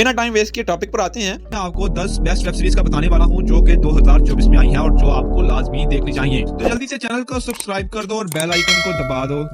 बिना time waste किए topic पर आते हैं। मैं आपको 10 बेस्ट वेब सीरीज का बताने वाला हूं जो कि 2024 में आई हैं और जो आपको लाजमी देखनी चाहिए। तो जल्दी से चैनल को सब्सक्राइब कर दो और बेल आइकन को दबा दो।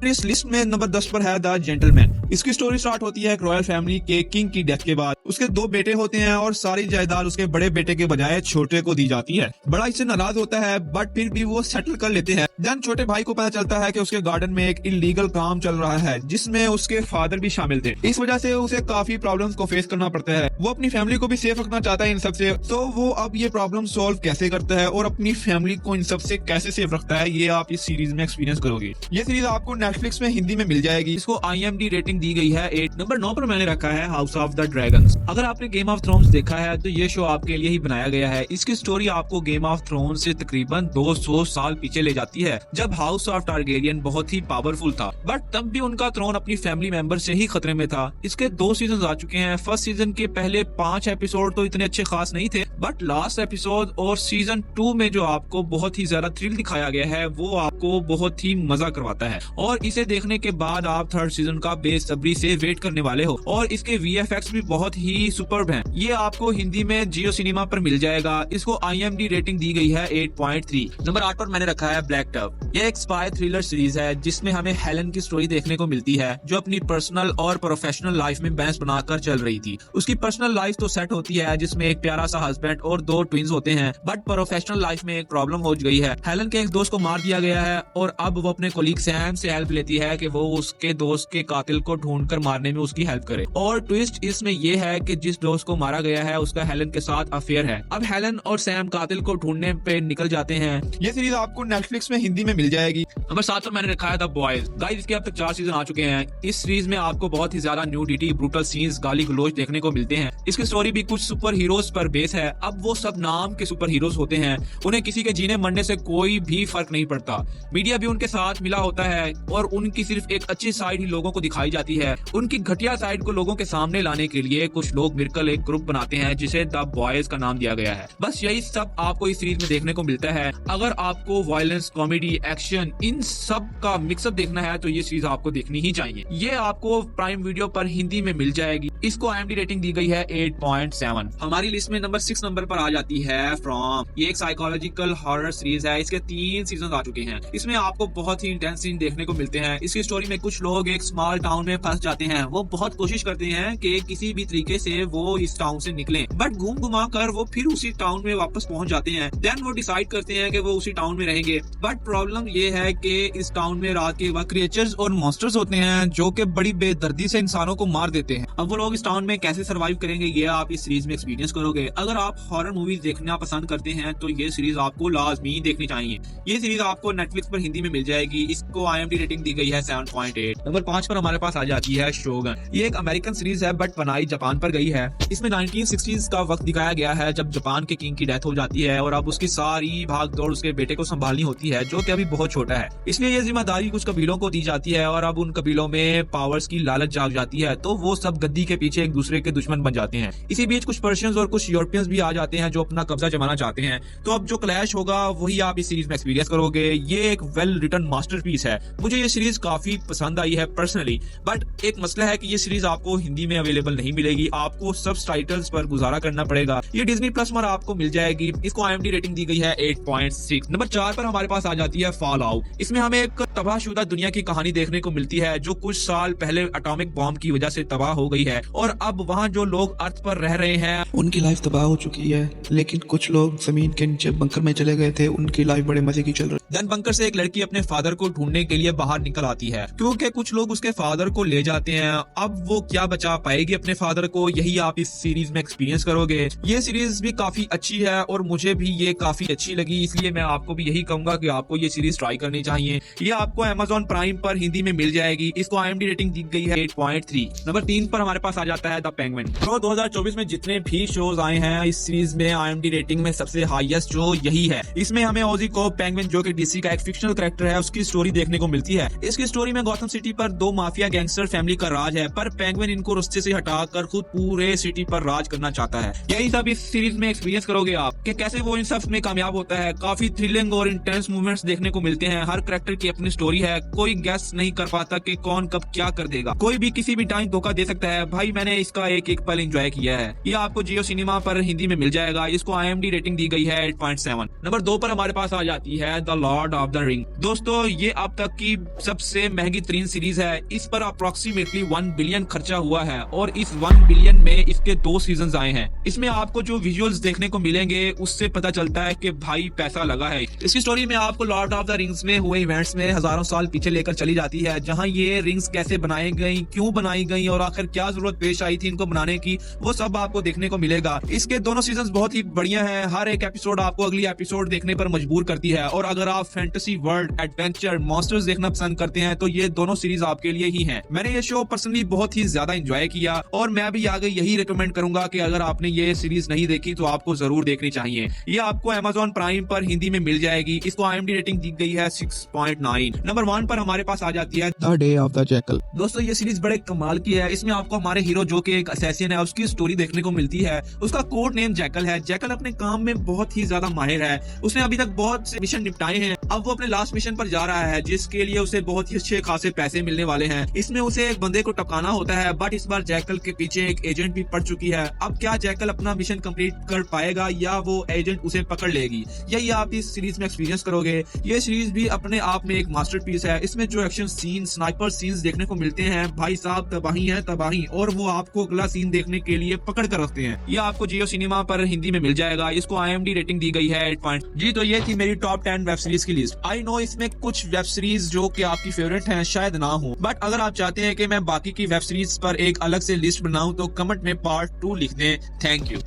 इस लिस्ट में नंबर 10 पर है द जेंटलमैन। इसकी स्टोरी स्टार्ट होती है एक रॉयल फैमिली के किंग की डेथ के बाद। उसके 2 बेटे होते हैं और सारी जायदाद उसके बड़े बेटे के बजाय छोटे को दी जाती है। बड़ा इससे नाराज होता है बट फिर भी वो सेटल कर लेते हैं। देन छोटे भाई को पता चलता है कि उसके गार्डन में एक इलीगल काम चल रहा है जिसमें उसके फादर भी शामिल थे। इस वजह से उसे काफी प्रॉब्लम्स को फेस करना पड़ता है। वो अपनी फैमिली को भी सेफ रखना चाहता है इन सब से। तो वो अब ये प्रॉब्लम सॉल्व कैसे करता है और अपनी फैमिली को इन सब से कैसे सेफ रखता है, ये आप इस सीरीज में एक्सपीरियंस करोगे। ये सीरीज आपको नेटफ्लिक्स में हिंदी में मिल जाएगी। इसको IMDb रेटिंग दी गई है 8। नंबर 9 पर मैंने रखा है हाउस ऑफ द ड्रैगन्स। अगर आपने गेम ऑफ थ्रोन्स देखा है तो ये शो आपके लिए ही बनाया गया है। इसकी स्टोरी आपको गेम ऑफ थ्रोन्स से तकरीबन 200 साल पीछे ले जाती है, जब हाउस ऑफ टारगेरियन बहुत ही पावरफुल था, बट तब भी उनका थ्रोन अपनी फैमिली मेंबर से ही खतरे में था। इसके 2 सीजन आ चुके हैं। फर्स्ट सीजन के पहले 5 एपिसोड तो इतने अच्छे खास नहीं थे, बट लास्ट एपिसोड और सीजन 2 में जो आपको बहुत ही ज्यादा थ्रिल दिखाया गया है वो आपको बहुत ही मजा करवाता है। और इसे देखने के बाद आप थर्ड सीजन का बेसब्री से वेट करने वाले हो। और इसके VFX भी बहुत ही सुपर्ब हैं। ये आपको हिंदी में जियो सिनेमा पर मिल जाएगा। इसको IMDb रेटिंग दी गई है 8.3। नंबर 8 पर मैंने रखा है ब्लैक डव। ये एक स्पाई थ्रिलर सीरीज है जिसमें हमें हेलन की स्टोरी देखने को मिलती है जो अपनी पर्सनल और प्रोफेशनल लाइफ में बैलेंस बनाकर चल रही थी। उसकी पर्सनल लाइफ तो सेट होती है जिसमें एक प्यारा सा हस्बैंड और 2 ट्विंस होते हैं, बट प्रोफेशनल लाइफ में एक प्रॉब्लम हो गई है। हेलन के एक दोस्त को मार दिया गया है और अब वो अपने कोलीग सैम से हेल्प लेती है कि वो उसके दोस्त के कातिल को ढूंढकर मारने में उसकी हेल्प करे। और ट्विस्ट इसमें ये है कि जिस दोस्त को मारा गया है उसका हेलन के साथ अफेयर है। अब हेलन और सैम कातिल को ढूंढने पे निकल जाते हैं। ये सीरीज आपको नेटफ्लिक्स में हिंदी में मिल जाएगी। नंबर 7 पर मैंने रखा है द बॉयज। गाइस इसके अब तक 4 सीजन आ चुके हैं। इस सीरीज में आपको बहुत ही ज्यादा न्यूडिटी, ब्रूटल सीन्स, गाली गलौज देखने को मिलते हैं। इसकी स्टोरी भी कुछ सुपर हीरोज पर बेस है। अब वो सब नाम के सुपर हीरोज होते हैं। उन्हें किसी के जीने मरने से कोई भी फर्क नहीं पड़ता। मीडिया भी उनके साथ मिला होता है और उनकी सिर्फ एक अच्छी साइड ही लोगों को दिखाई जाती है। उनकी घटिया साइड को लोगों के सामने लाने के लिए कुछ लोग मिलकर एक ग्रुप बनाते हैं जिसे द बॉयज का नाम दिया गया है। बस यही सब आपको इस सीरीज में देखने को मिलता है। अगर आपको वायलेंस, कॉमेडी, एक्शन इन सब का मिक्सअप देखना है तो ये सीरीज आपको देखनी ही चाहिए। ये आपको प्राइम वीडियो पर हिंदी में मिल जाएगी। इसको IMDb रेटिंग दी गई है 8.7। हमारी लिस्ट में नंबर 6 नंबर पर आ जाती है फ्रॉम। ये एक साइकोलॉजिकल हॉरर सीरीज है। इसके 3 सीजन आ चुके हैं। इसमें आपको बहुत ही इंटेंस सीन देखने को मिलते हैं। इसकी स्टोरी में कुछ लोग एक स्मॉल टाउन में फंस जाते हैं। वो बहुत कोशिश करते हैं कि किसी भी तरीके से वो इस टाउन से निकलें, बट घूम घुमा कर वो फिर उसी टाउन में वापस पहुंच जाते हैं। देन वो डिसाइड करते हैं कि वो उसी टाउन में रहेंगे। बट प्रॉब्लम ये है कि इस टाउन में रात के वक्त क्रिएचर्स और मॉन्स्टर्स होते हैं जो कि बड़ी बेदर्दी से इंसानों को मार देते हैं। अब वो लोग इस टाउन में कैसे सर्वाइव करेंगे ये आप इस सीरीज में एक्सपीरियंस करोगे। अगर आप हॉरर मूवीज देखना पसंद करते हैं तो ये सीरीज आपको लाजमी देखनी चाहिए। ये सीरीज आपको नेटफ्लिक्स पर हिंदी में मिल जाएगी। इसको IMDb रेटिंग दी गई है 7.8। नंबर 5 पर हमारे पास आ जाती है शोगन। ये एक अमेरिकन सीरीज है बट बनाई जापान पर गई है। इसमें 1960s का वक्त दिखाया गया है जब जापान के किंग की डेथ हो जाती है और अब उसकी सारी भाग दौड़ उसके बेटे को संभालनी होती है जो कि अभी बहुत छोटा है। इसलिए ये जिम्मेदारी कुछ कबीलों को दी जाती है और अब उन कबीलों में पावर्स की लालच जाग जाती है तो वो सब गद्दी के पीछे एक दूसरे के दुश्मन बन जाते हैं। इसी बीच कुछ पर्शियंस और कुछ यूरोपियंस भी आ जाते हैं जो अपना कब्जा जमाना चाहते हैं। तो अब जो क्लैश होगा वही आप इस सीरीज में एक्सपीरियंस करोगे। ये एक वेल रिटन मास्टरपीस है। मुझे ये सीरीज काफी पसंद आई है पर्सनली, बट एक मसला है कि ये सीरीज आपको हिंदी में अवेलेबल नहीं मिलेगी। आपको सबटाइटल्स पर गुजारा करना पड़ेगा। ये डिज्नी प्लस पर आपको मिल जाएगी। इसको IMDb रेटिंग दी गई है 8.6। नंबर 4 पर हमारे पास आ जाती है फॉल आउट। इसमें हमें एक तबाहशुदा दुनिया की कहानी देखने को मिलती है जो कुछ साल पहले एटॉमिक बॉम्ब की वजह से तबाह हो गई है और अब वहाँ जो लोग अर्थ पर रह रहे हैं उनकी लाइफ तबाह हो चुकी है, लेकिन कुछ लोग जमीन के नीचे बंकर में चले गए थे। उनकी लाइफ बड़े मजे की चल रही। देन बंकर से एक लड़की अपने फादर को ढूंढने के लिए बाहर निकल आती है क्योंकि कुछ लोग उसके फादर को ले जाते हैं। अब वो क्या बचा पाएगी अपने फादर को, यही आप इस सीरीज में एक्सपीरियंस करोगे। ये सीरीज भी काफी अच्छी है और मुझे भी ये काफी अच्छी लगी, इसलिए मैं आपको भी यही कहूंगा कि आपको ये सीरीज ट्राई करनी चाहिए। ये आपको Amazon प्राइम पर हिंदी में मिल जाएगी। इसको IMDb रेटिंग दी गई है 8.3। नंबर 3 पर हमारे पास आ जाता है द पेंगुइन। तो 2024 में जितने भी शोज आए हैं इस सीरीज में IMDb रेटिंग में सबसे हाईएस्ट जो यही है। इसमें हमें ऑजी को पेंगुइन जो कि DC का एक फिक्शनल कैरेक्टर है उसकी स्टोरी देखने को मिलती है। इसकी स्टोरी में गौतम सिटी पर दो माफिया गैंगस्टर फैमिली का राज है, पर पेंगुइन इनको रास्ते से हटाकर खुद पूरे सिटी पर राज करना चाहता है। यही सब इस सीरीज में एक्सपीरियंस करोगे आप कि कैसे वो इन सब में कामयाब होता है। काफी थ्रिलिंग और इंटेंस मूवमेंट्स देखने को मिलते हैं। हर कैरेक्टर की अपनी स्टोरी है, कोई गेस नहीं कर पाता कि कौन कब क्या कर देगा। कोई भी किसी भी टाइम धोखा दे सकता है। भाई मैंने इसका एक एक पल एंजॉय किया है। ये आपको जियो सिनेमा पर हिंदी में मिल जाएगा। इसको IMDb रेटिंग दी गई है 8.7। नंबर 2 पर हमारे पास आ जाती है the Lord of the ring. दोस्तों ये अब तक की सबसे महंगी तरीन सीरीज है। इस पर अप्रोक्सीमेटली 1 बिलियन खर्चा हुआ है और इस 1 बिलियन में इसके 2 सीजन आए हैं। इसमें आपको जो विजुअल्स देखने को मिलेंगे उससे पता चलता है कि भाई पैसा लगा है। इसकी स्टोरी में आपको लॉर्ड ऑफ द रिंग्स में हुए इवेंट्स में हजारों साल पीछे लेकर चली जाती है, जहां ये रिंग्स कैसे बनाई गई, क्यों बनाई गई और आखिर क्या जरूरत पेश आई थी इनको बनाने की, वो सब आपको देखने को मिलेगा। इसके दोनों सीजन बहुत ही बढ़िया हैं। हर एक एपिसोड आपको अगली एपिसोड देखने पर मजबूर करती है और अगर आप फैंटेसी वर्ल्ड, एडवेंचर, मॉन्स्टर्स देखना पसंद करते हैं तो ये दोनों सीरीज आपके लिए ही हैं। मैंने ये शो पर्सनली बहुत ही ज्यादा एंजॉय किया और मैं भी आगे यही रिकमेंड करूंगा कि अगर आपने ये सीरीज नहीं देखी तो आपको जरूर देखनी चाहिए। ये आपको Amazon प्राइम पर हिंदी में मिल जाएगी। इसको IMDb रेटिंग दी गई है 6.9। नंबर 1 पर हमारे पास आ जाती है the day of the jackal. दोस्तों ये सीरीज बड़े कमाल की है। इसमें आपको हमारे हीरो जो कि एक असैसिन है उसकी स्टोरी देखने को मिलती है। उसका कोड नेम जैकल है। जैकल अपने काम में बहुत ही ज्यादा माहिर है। उसने अभी तक बहुत से मिशन निपटाए हैं। अब वो अपने लास्ट मिशन पर जा रहा है जिसके लिए उसे बहुत ही अच्छे खासे पैसे मिलने वाले हैं। इसमें उसे एक बंदे को टपकाना होता है, बट इस बार जैकल के पीछे एक एजेंट भी पड़ चुकी है। अब क्या जैकल अपना मिशन कंप्लीट कर पाएगा या वो एजेंट उसे पकड़ लेगी, यही आप इस सीरीज में एक्सपीरियंस करोगे। ये सीरीज भी अपने आप में एक मास्टरपीस है। इसमें जो एक्शन सीन, स्नाइपर सीन्स देखने को मिलते हैं, भाई साहब तबाही है तबाही, और वो आपको अगला सीन देखने के लिए पकड़ कर रखते हैं। ये आपको जियो सिनेमा पर हिंदी में मिल जाएगा। इसको IMDb रेटिंग दी गई है 8. जी तो ये थी मेरी टॉप 10 वेब सीरीज की लिस्ट। आई नो इसमें कुछ वेब सीरीज जो कि आपकी फेवरेट हैं शायद ना हो, बट अगर आप चाहते हैं कि मैं बाकी की वेब सीरीज पर एक अलग से लिस्ट बनाऊं तो कमेंट में पार्ट 2 लिख दें। Thank you.